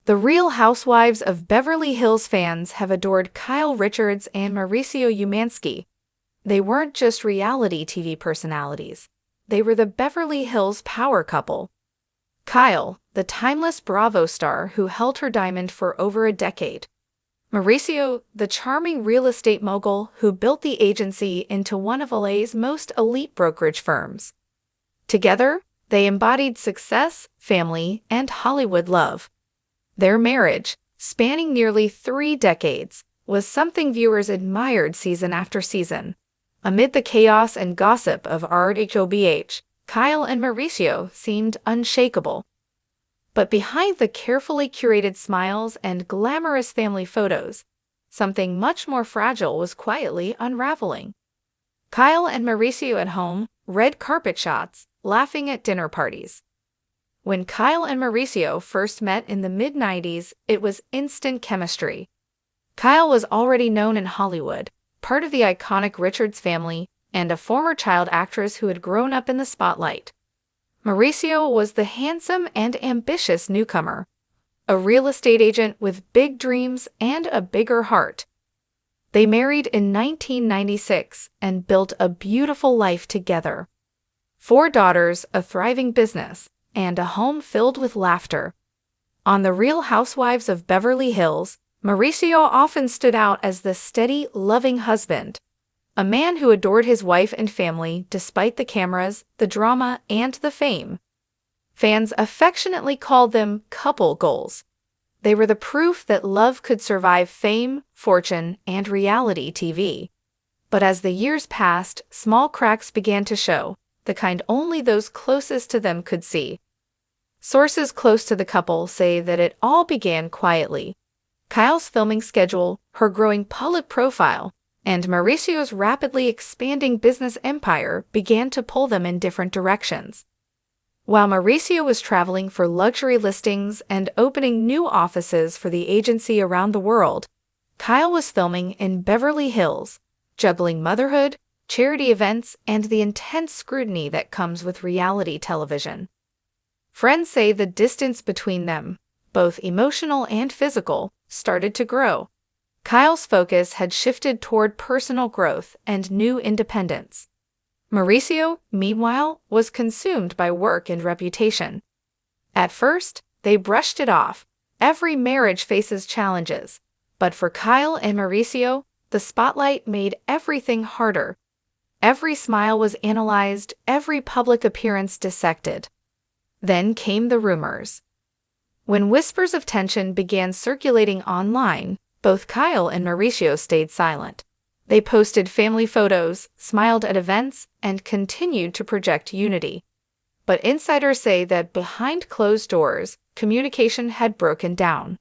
The Real Housewives of Beverly Hills fans have adored Kyle Richards and Mauricio Umansky. They weren't just reality TV personalities. They were the Beverly Hills power couple. Kyle, the timeless Bravo star who held her diamond for over a decade. Mauricio, the charming real estate mogul who built the agency into one of LA's most elite brokerage firms. Together, they embodied success, family, and Hollywood love. Their marriage, spanning nearly 3 decades, was something viewers admired season after season. Amid the chaos and gossip of rhobh, Kyle and Mauricio seemed unshakable. But behind the carefully curated smiles and glamorous family photos, something much more fragile was quietly unraveling. Kyle and Mauricio at home, red carpet shots, laughing at dinner parties. When Kyle and Mauricio first met in the mid-90s, it was instant chemistry. Kyle was already known in Hollywood, part of the iconic Richards family, and a former child actress who had grown up in the spotlight. Mauricio was the handsome and ambitious newcomer, a real estate agent with big dreams and a bigger heart. They married in 1996 and built a beautiful life together. 4 daughters, a thriving business, and a home filled with laughter. On The Real Housewives of Beverly Hills, Mauricio often stood out as the steady, loving husband, a man who adored his wife and family despite the cameras, the drama, and the fame. Fans affectionately called them couple goals. They were the proof that love could survive fame, fortune, and reality TV. But as the years passed, small cracks began to show, the kind only those closest to them could see. Sources close to the couple say that it all began quietly. Kyle's filming schedule, her growing public profile, and Mauricio's rapidly expanding business empire began to pull them in different directions. While Mauricio was traveling for luxury listings and opening new offices for the agency around the world, Kyle was filming in Beverly Hills, juggling motherhood, charity events, and the intense scrutiny that comes with reality television. Friends say the distance between them, both emotional and physical, started to grow. Kyle's focus had shifted toward personal growth and new independence. Mauricio, meanwhile, was consumed by work and reputation. At first, they brushed it off. Every marriage faces challenges. But for Kyle and Mauricio, the spotlight made everything harder. Every smile was analyzed, every public appearance dissected. Then came the rumors. When whispers of tension began circulating online, both Kyle and Mauricio stayed silent. They posted family photos, smiled at events, and continued to project unity. But insiders say that behind closed doors, communication had broken down.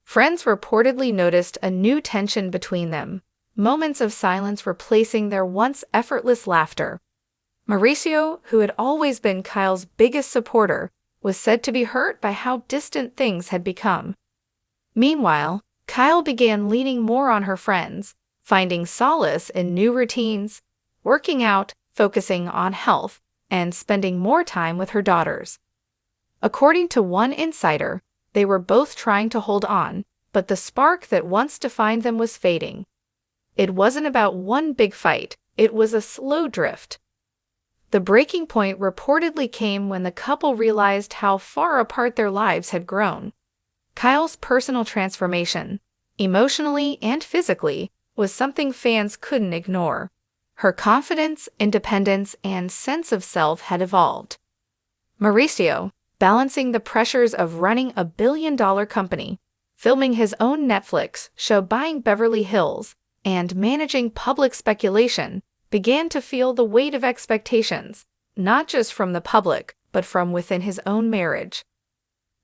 Friends reportedly noticed a new tension between them, moments of silence replacing their once effortless laughter. Mauricio, who had always been Kyle's biggest supporter, was said to be hurt by how distant things had become. Meanwhile, Kyle began leaning more on her friends, finding solace in new routines, working out, focusing on health, and spending more time with her daughters. According to one insider, they were both trying to hold on, but the spark that once defined them was fading. It wasn't about one big fight, it was a slow drift. The breaking point reportedly came when the couple realized how far apart their lives had grown. Kyle's personal transformation, emotionally and physically, was something fans couldn't ignore. Her confidence, independence, and sense of self had evolved. Mauricio, balancing the pressures of running a billion-dollar company, filming his own Netflix show Buying Beverly Hills, and managing public speculation, began to feel the weight of expectations, not just from the public, but from within his own marriage.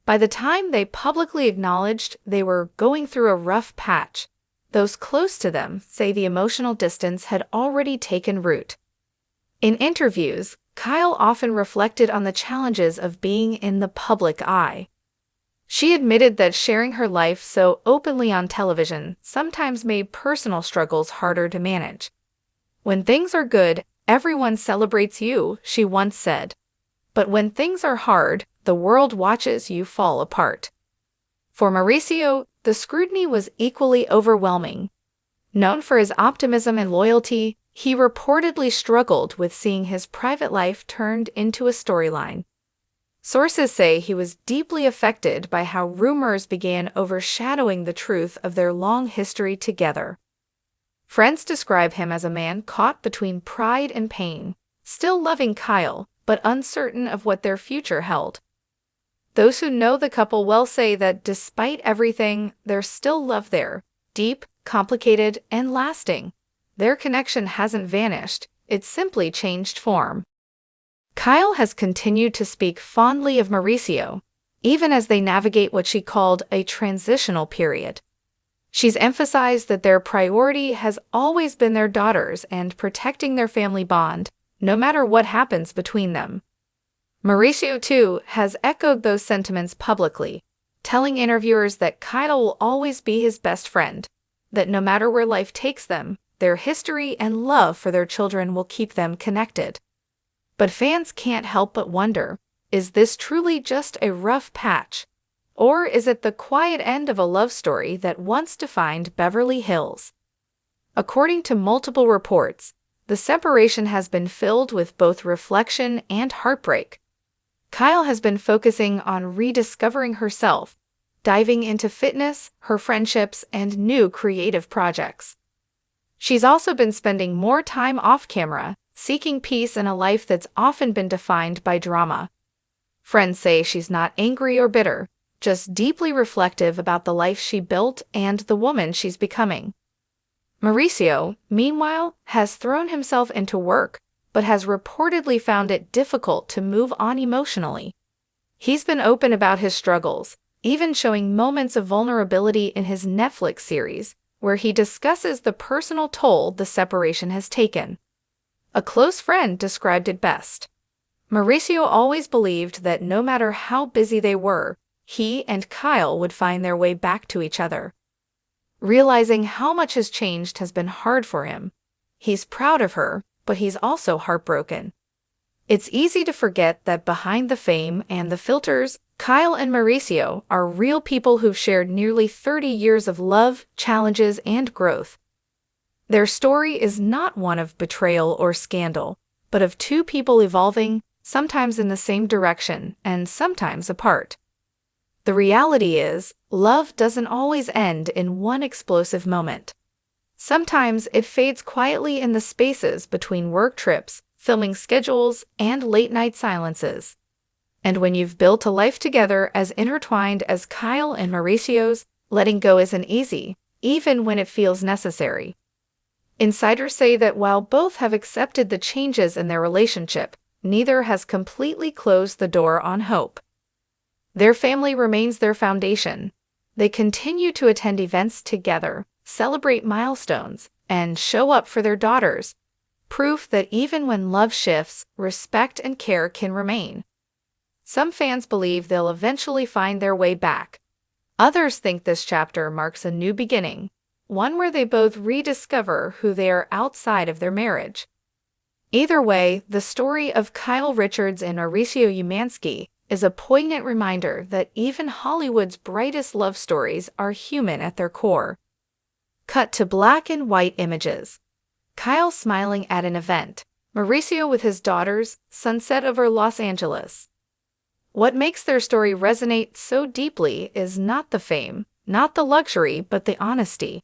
By the time they publicly acknowledged they were going through a rough patch, those close to them say the emotional distance had already taken root. In interviews, Kyle often reflected on the challenges of being in the public eye. She admitted that sharing her life so openly on television sometimes made personal struggles harder to manage. "When things are good, everyone celebrates you," she once said. "But when things are hard, the world watches you fall apart." For Mauricio, the scrutiny was equally overwhelming. Known for his optimism and loyalty, he reportedly struggled with seeing his private life turned into a storyline. Sources say he was deeply affected by how rumors began overshadowing the truth of their long history together. Friends describe him as a man caught between pride and pain, still loving Kyle, but uncertain of what their future held. Those who know the couple well say that despite everything, there's still love there, deep, complicated, and lasting. Their connection hasn't vanished, it's simply changed form. Kyle has continued to speak fondly of Mauricio, even as they navigate what she called a transitional period. She's emphasized that their priority has always been their daughters and protecting their family bond, no matter what happens between them. Mauricio, too, has echoed those sentiments publicly, telling interviewers that Kyle will always be his best friend, that no matter where life takes them, their history and love for their children will keep them connected. But fans can't help but wonder, is this truly just a rough patch? Or is it the quiet end of a love story that once defined Beverly Hills? According to multiple reports, the separation has been filled with both reflection and heartbreak. Kyle has been focusing on rediscovering herself, diving into fitness, her friendships, and new creative projects. She's also been spending more time off camera, seeking peace in a life that's often been defined by drama. Friends say she's not angry or bitter, just deeply reflective about the life she built and the woman she's becoming. Mauricio, meanwhile, has thrown himself into work, but has reportedly found it difficult to move on emotionally. He's been open about his struggles, even showing moments of vulnerability in his Netflix series, where he discusses the personal toll the separation has taken. A close friend described it best. Mauricio always believed that no matter how busy they were, he and Kyle would find their way back to each other. Realizing how much has changed has been hard for him. He's proud of her, but he's also heartbroken. It's easy to forget that behind the fame and the filters, Kyle and Mauricio are real people who've shared nearly 30 years of love, challenges, and growth. Their story is not one of betrayal or scandal, but of two people evolving, sometimes in the same direction and sometimes apart. The reality is, love doesn't always end in one explosive moment. Sometimes it fades quietly in the spaces between work trips, filming schedules, and late-night silences. And when you've built a life together as intertwined as Kyle and Mauricio's, letting go isn't easy, even when it feels necessary. Insiders say that while both have accepted the changes in their relationship, neither has completely closed the door on hope. Their family remains their foundation. They continue to attend events together, celebrate milestones, and show up for their daughters, proof that even when love shifts, respect and care can remain. Some fans believe they'll eventually find their way back. Others think this chapter marks a new beginning, one where they both rediscover who they are outside of their marriage. Either way, the story of Kyle Richards and Mauricio Umansky is a poignant reminder that even Hollywood's brightest love stories are human at their core. Cut to black and white images. Kyle smiling at an event. Mauricio with his daughters, sunset over Los Angeles. What makes their story resonate so deeply is not the fame, not the luxury, but the honesty.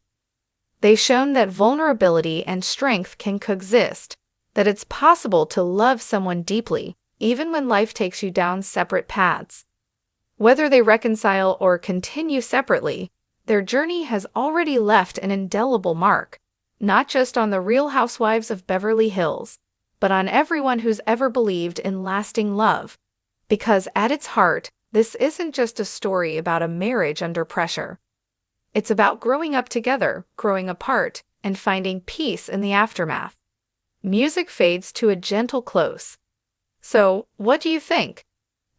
They've shown that vulnerability and strength can coexist, that it's possible to love someone deeply, even when life takes you down separate paths. Whether they reconcile or continue separately, their journey has already left an indelible mark, not just on the Real Housewives of Beverly Hills, but on everyone who's ever believed in lasting love. Because at its heart, this isn't just a story about a marriage under pressure. It's about growing up together, growing apart, and finding peace in the aftermath. Music fades to a gentle close. So, what do you think?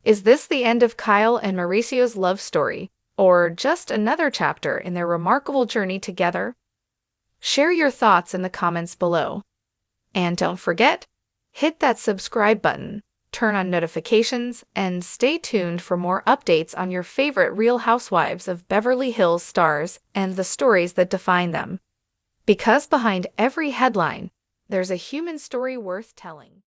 Is this the end of Kyle and Mauricio's love story, or just another chapter in their remarkable journey together? Share your thoughts in the comments below. And don't forget, hit that subscribe button. turn on notifications, and stay tuned for more updates on your favorite Real Housewives of Beverly Hills stars and the stories that define them. Because behind every headline, there's a human story worth telling.